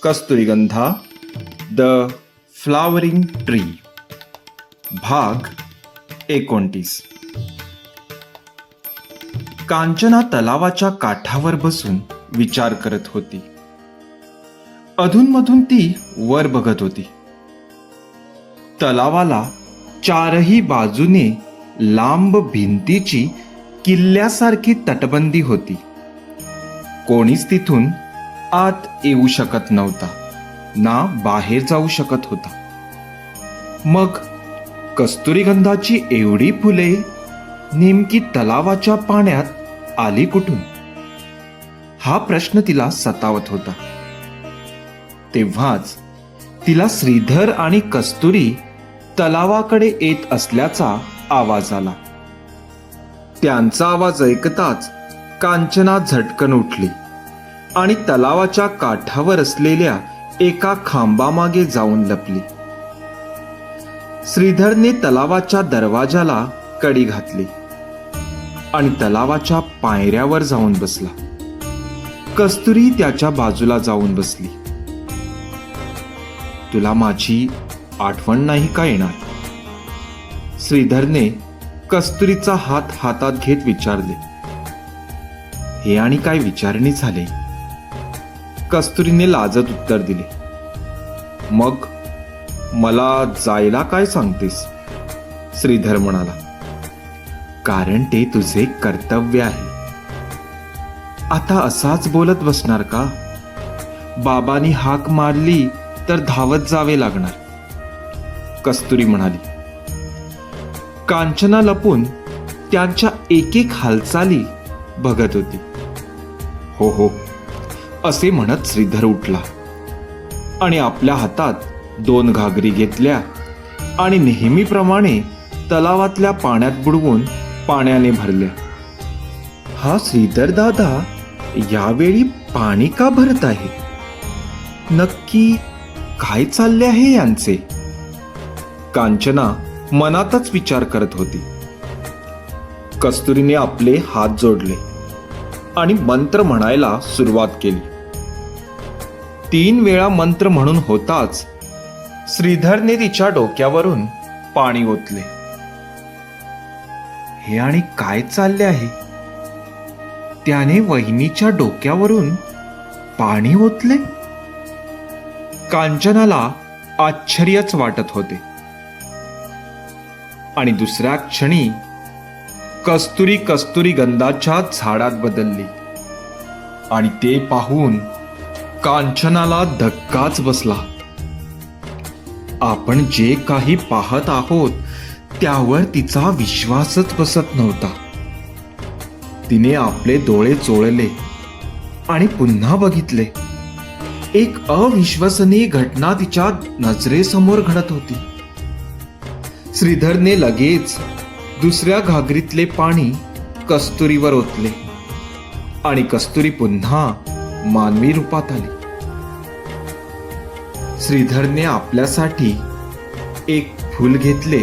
कस्तुरीगंधा the flowering tree भाग 29. कांचना तलावाच्या काठावर बसून विचार करत होती. अधूनमधून ती वर बघत होती. तलावाला चारही बाजूने लांब भिंतीची किल्ल्यासारखी तटबंदी होती. कोणीच तिथून आत येऊ शकत नव्हता ना बाहेर जाऊ शकत होता. मग कस्तुरीगंधाची एवढी फुले नेमकी तलावाच्या पाण्यात आली कुठून, हा प्रश्न तिला सतावत होता. तेव्हाच तिला श्रीधर आणि कस्तुरी तलावाकडे येत असल्याचा आवाज आला. त्यांचा आवाज ऐकताच कांचना झटकन उठली आणि तलावाच्या काठावर असलेल्या एका खांबामागे जाऊन लपली. श्रीधरने तलावाच्या दरवाजाला कडी घातली आणि तलावाच्या पायऱ्यावर जाऊन बसला. कस्तुरी त्याच्या बाजूला जाऊन बसली. तुला माझी आठवण नाही का येणार? श्रीधरने कस्तुरीचा हात हातात घेत विचारले. हे आणि काय विचारणे झाले? कस्तुरीने लाजत उत्तर दिले. मग मला जायला काय सांगतेस? श्रीधर म्हणाला. कारण ते तुझे कर्तव्य आहे. आता असाच बोलत बसणार का? बाबांनी हाक मारली तर धावत जावे लागणार, कस्तुरी म्हणाली. कांचना लपून त्यांच्या एक एक हालचाली बघत होती. हो हो असे म्हणत श्रीधर उठला आणि आपल्या हातात 2 घागरी घेतल्या आणि नेहमीप्रमाणे तलावातल्या पाण्यात बुडवून पाण्याने भरल्या. हा श्रीधर दादा यावेळी पाणी का भरत आहे? नक्की काय चालले आहे यांचे? कांचना मनातच विचार करत होती. कस्तुरीने आपले हात जोडले आणि मंत्र म्हणायला सुरुवात केली. 3 वेळा मंत्र म्हणून होताच श्रीधरने तिच्या डोक्यावरून पाणी ओतले. हे आणि काय चालले आहे? त्याने वहिनीच्या डोक्यावरून पाणी ओतले? कांचनाला आश्चर्यच वाटत होते. आणि दुसऱ्या क्षणी कस्तुरीगंधाच्या झाडात बदलली आणि ते पाहून कांचनाला धक्काच बसला. आपण जे काही पाहत आहोत त्यावर तिचा विश्वासच बसत नव्हता. तिने आपले डोळे चोळले आणि पुन्हा बघितले. एक अविश्वसनीय घटना तिच्या नजरेसमोर घडत होती. श्रीधरने लगेच दुसऱ्या घागरीतले पाणी कस्तुरीवर ओतले आणि कस्तुरी पुन्हा मानवी रूपात आली. श्रीधरने आपल्यासाठी एक फूल घेतले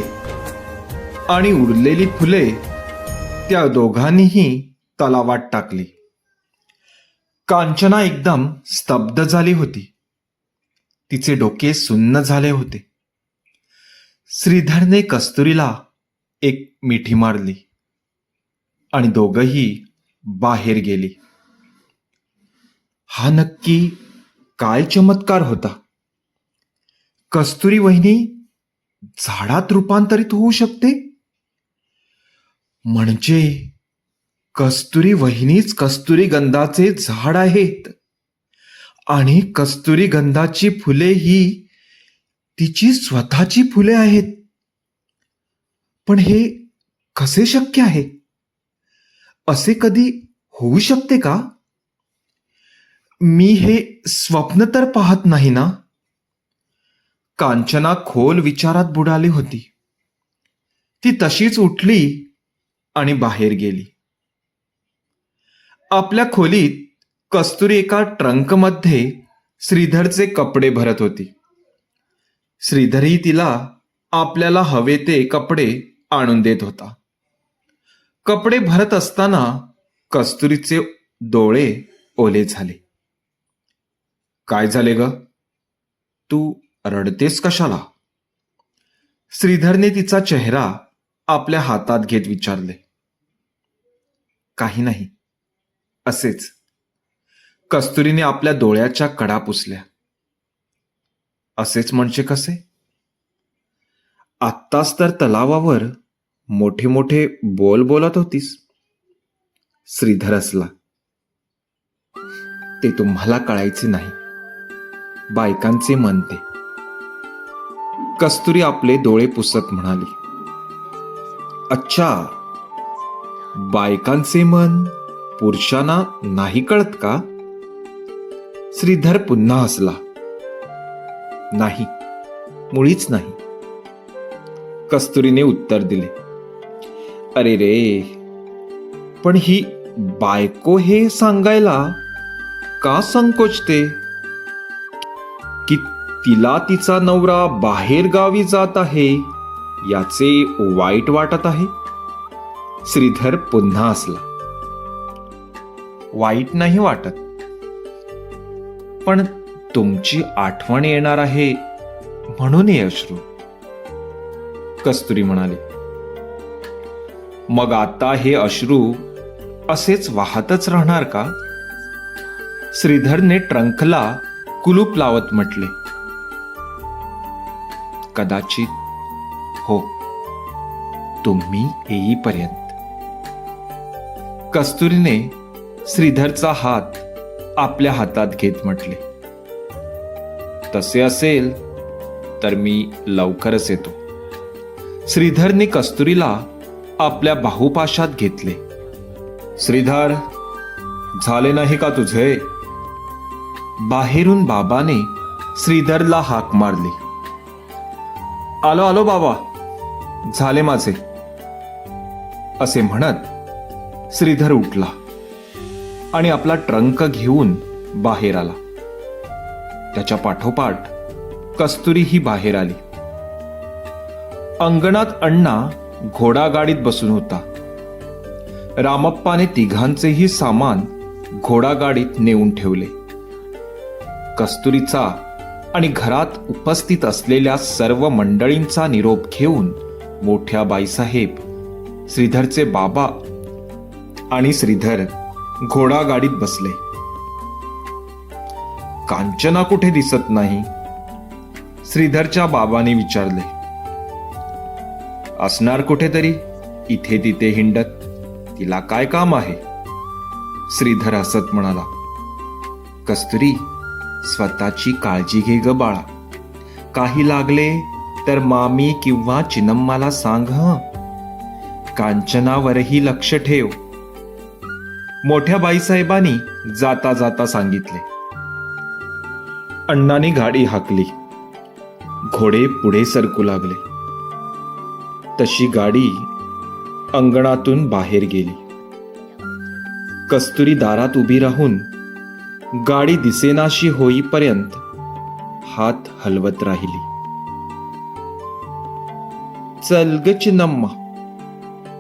आणि उरलेली फुले त्या दोघांनीही तलावात टाकली. कांचना एकदम स्तब्ध झाली होती. तिचे डोके सुन्न झाले होते. श्रीधरने कस्तुरीला एक मिठी मारली आणि दोघंही बाहेर गेली. हा नक्की काय चमत्कार होता? कस्तुरी वहिनी झाडात रूपांतरित होऊ शकते? म्हणजे कस्तुरी वहिनीच कस्तुरीगंधाचे झाड आहेत आणि कस्तुरीगंधाची फुले ही तिची स्वतःची फुले आहेत. पण हे कसे शक्य आहे? असे कधी होऊ शकते का? मी हे स्वप्न तर पाहत नाही ना? कांचना खोल विचारात बुडाली होती. ती तशीच उठली आणि बाहेर गेली. आपल्या खोलीत कस्तुरी एका ट्रंकमध्ये श्रीधरचे कपडे भरत होती. श्रीधरही तिला आपल्याला हवे ते कपडे आणून देत होता. कपडे भरत असताना कस्तुरीचे डोळे ओले झाले. काय झाले ग? तू रडतेस कशाला? श्रीधरने तिचा चेहरा आपल्या हातात घेत विचारले. काही नाही, असेच. कस्तुरीने आपल्या डोळ्याच्या कडा पुसल्या. असेच म्हणजे कसे? आत्ताच तर तलावावर मोठे मोठे बोल बोलत होतीस. श्रीधर हसला. ते तुम्हाला कळायचे नाही. बायकांचे मन ते. कस्तुरी आपले डोळे पुसत म्हणाली. अच्छा, बायकांचे मन पुरुषांना नाही कळत का? श्रीधर पुन्हा हसला. नाही, मुळीच नाही. कस्तुरीने उत्तर दिले. अरे रे, पण ही बायको हे सांगायला का संकोचते की तिला तिचा नवरा बाहेर गावी जात आहे याचे वाईट वाटत आहे? श्रीधर पुन्हा हसला. वाईट नाही वाटत, पण तुमची आठवण येणार आहे म्हणून हे अश्रू. कस्तुरी म्हणाली. मग आता हे अश्रू असेच वाहतच राहणार का? श्रीधरने ट्रंकला कुलूप लावत म्हटले. कदाचित हो, तुम्ही येईपर्यंत. कस्तुरीने श्रीधरचा हात आपल्या हातात घेत म्हटले. तसे असेल तर मी लवकरच येतो. श्रीधरने कस्तुरीला आपल्या बाहुपाशात घेतले. श्रीधर, झाले नाही का तुझे? बाहेरून बाबाने श्रीधरला हाक मारली. आलो आलो बाबा, झाले माझे, असे म्हणत श्रीधर उठला आणि आपला ट्रंक घेऊन बाहेर आला. त्याच्या पाठोपाठ कस्तुरी ही बाहेर आली. अंगणात अण्णा घोडागाडीत बसून होता. रामप्पाने तिघांचेही सामान घोडागाडीत नेऊन ठेवले. कस्तुरीचा आणि घरात उपस्थित असलेल्या सर्व मंडळींचा निरोप घेऊन मोठ्या बाईसाहेब, श्रीधरचे बाबा आणि श्रीधर घोडागाडीत बसले. कांचना कुठे दिसत नाही? श्रीधरच्या बाबांनी विचारले. असणार कुठेतरी इथे तिथे हिंडत, तिला काय काम आहे? श्रीधर हसत म्हणाला. कस्तुरी, स्वतःची काळजी घे ग बाळा. काही लागले तर मामी किंवा चिनम्माला सांग हं. कांचनावरही लक्ष ठेव, मोठ्या बाईसाहेबांनी जाता जाता सांगितले. अण्णांनी गाडी हाकली. घोडे पुढे सरकू लागले. तशी गाडी अंगणातून बाहेर गेली. कस्तुरी दारात उभी राहून गाडी दिसेनाशी होईपर्यंत हात हलवत राहिली. चल ग चिनम्मा,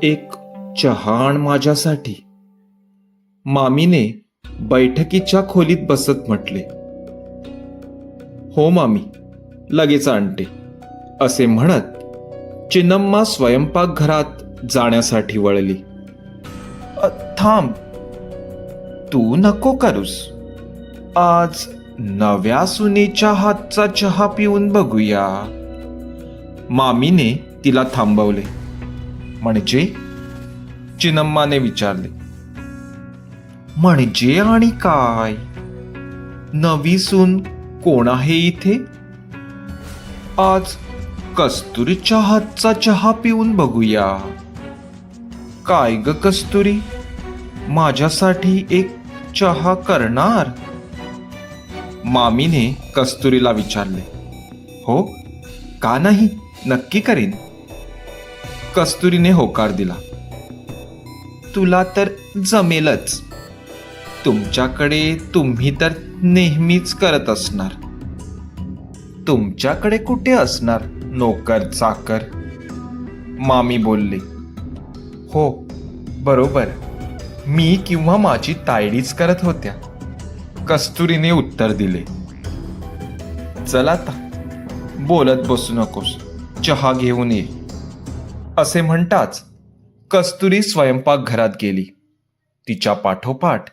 एक चहा आण माझ्यासाठी, मामीने बैठकीच्या खोलीत बसत म्हटले. हो मामी, लगेच आणते, असे म्हणत चिनम्मा स्वयंपाकघरात जाण्यासाठी वळली. थांब, तू नको करूस. आज नव्या सुनेच्या हातचा चहा पिऊन बघूया. मामीने तिला थांबवले. म्हणजे? चिनम्माने विचारले. म्हणजे आणि काय? नवी सून कोण आहे इथे? आज कस्तुरीच्या हातचा चहा पिऊन बघूया. काय ग कस्तुरी, माझ्यासाठी एक चहा करणार? मामीने कस्तुरीला विचारले. हो, का नाही, नक्की करीन. कस्तुरीने होकार दिला. तुला तर जमेलच. तुमच्याकडे तुम्ही तर नेहमीच करत असणार. तुमच्याकडे कुठे असणार नोकर चाकर? मामी बोलली. हो, बरोबर, मी किंवा माझी तायडीच करत होत्या. कस्तुरीने उत्तर दिले. चला आता बोलत बसू नकोस, चहा घेऊन ये, असे म्हणताच कस्तुरी स्वयंपाकघरात गेली. तिच्या पाठोपाठ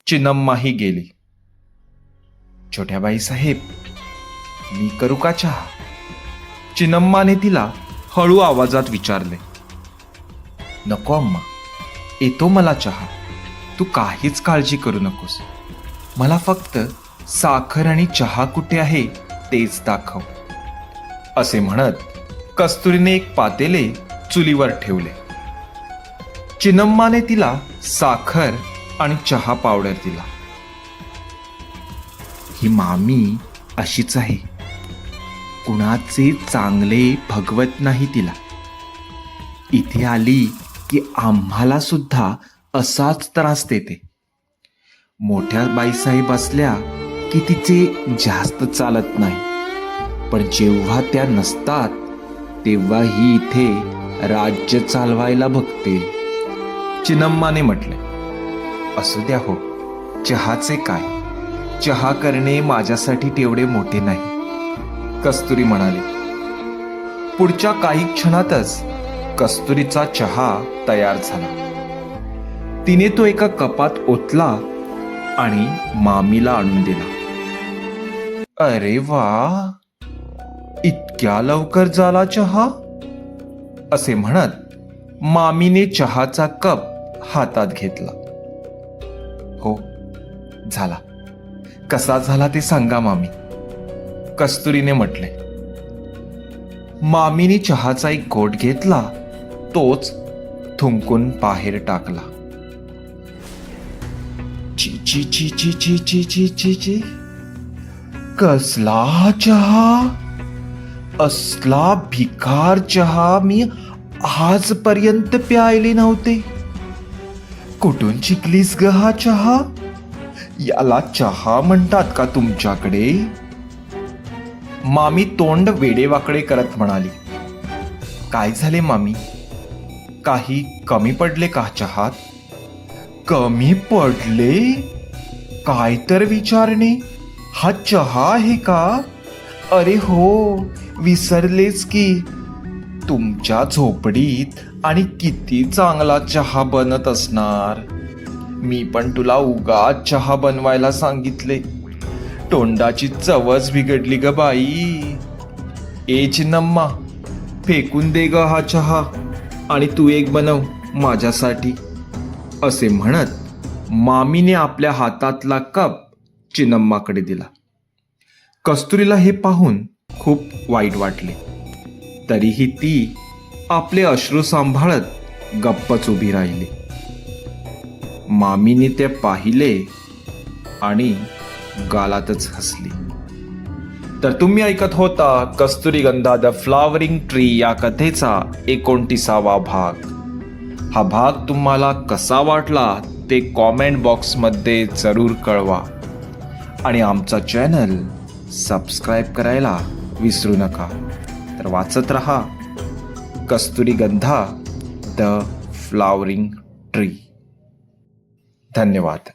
चिन्नम्माही गेली. छोट्या बाई साहेब, मी करू का चहा? चिन्नम्माने तिला हळू आवाजात विचारले. नको अम्मा, येतो मला चहा. तू काहीच काळजी करू नकोस. मला फक्त साखर आणि चहा कुठे आहे तेच दाखव, असे म्हणत कस्तुरीने एक पातेले चुलीवर ठेवले. चिन्नम्माने तिला साखर आणि चहा पावडर दिला. ही मामी अशीच आहे, कुणाचे चांगले भगवत नाही तिला. इथे आली की आम्हाला सुद्धा असाच त्रास देते. मोठ्या बाईसाहेब असल्या की तिचे जास्त चालत नाही, पण जेव्हा त्या नसतात तेव्हा ही इथे राज्य चालवायला बघते, चिन्नम्माने म्हटले. असू द्या हो, चहाचे काय, चहा करणे माझ्यासाठी तेवढे मोठे नाही, कस्तुरी म्हणाली. पुढच्या काही क्षणातच कस्तुरीचा चहा तयार झाला. तिने तो एका कपात ओतला आणि मामीला आणून दिला. अरे वा, इतक्या लवकर झाला चहा, असे म्हणत मामीने चहाचा कप हातात घेतला. हो, झाला. कसा झाला ते सांगा मामी, कस्तुरीने म्हटले. मामीने चहाचा एक घोट घेतला, तोच थुंकून बाहेर टाकला. ची ची ची ची ची ची ची ची ची, कसला चहा, असला भिकार चहा मी आजपर्यंत प्यायले नव्हते. कुठून शिकलीस ग हा चहा? याला चहा म्हणतात का तुमच्याकडे? मामी तोंड वेडेवाकडे करत म्हणाली. काय झाले मामी, काही कमी पडले का चहात? कमी पडले? काय तर विचारणे, हा चहा आहे का? अरे हो, विसरलेच की. तुमच्या झोपडीत आणि किती चांगला चहा बनत असणार. मी पण तुला उगाच चहा बनवायला सांगितले. तोंडाची चवच बिघडली ग बाई. ए चिन्नम्मा, फेकून दे ग हा चहा आणि तू एक बनव माझ्यासाठी, असे म्हणत मामीने आपल्या हातातला कप चिन्नम्माकडे दिला. कस्तुरीला हे पाहून खूप वाईट वाटले. तरीही ती आपले अश्रू सांभाळत गप्पच उभी राहिली. मामीने ते पाहिले आणि गालातच हसली. तर तुम्ही ऐकत होता कस्तुरीगंधा द फ्लॉवरिंग ट्री या कथेचा 29वा भाग. हा भाग तुम्हाला कसा वाटला ते कॉमेंट बॉक्समध्ये जरूर कळवा आणि आमचा चॅनल सबस्क्राईब करायला विसरू नका. तर वाचत रहा कस्तुरीगंधा द फ्लॉवरिंग ट्री. धन्यवाद.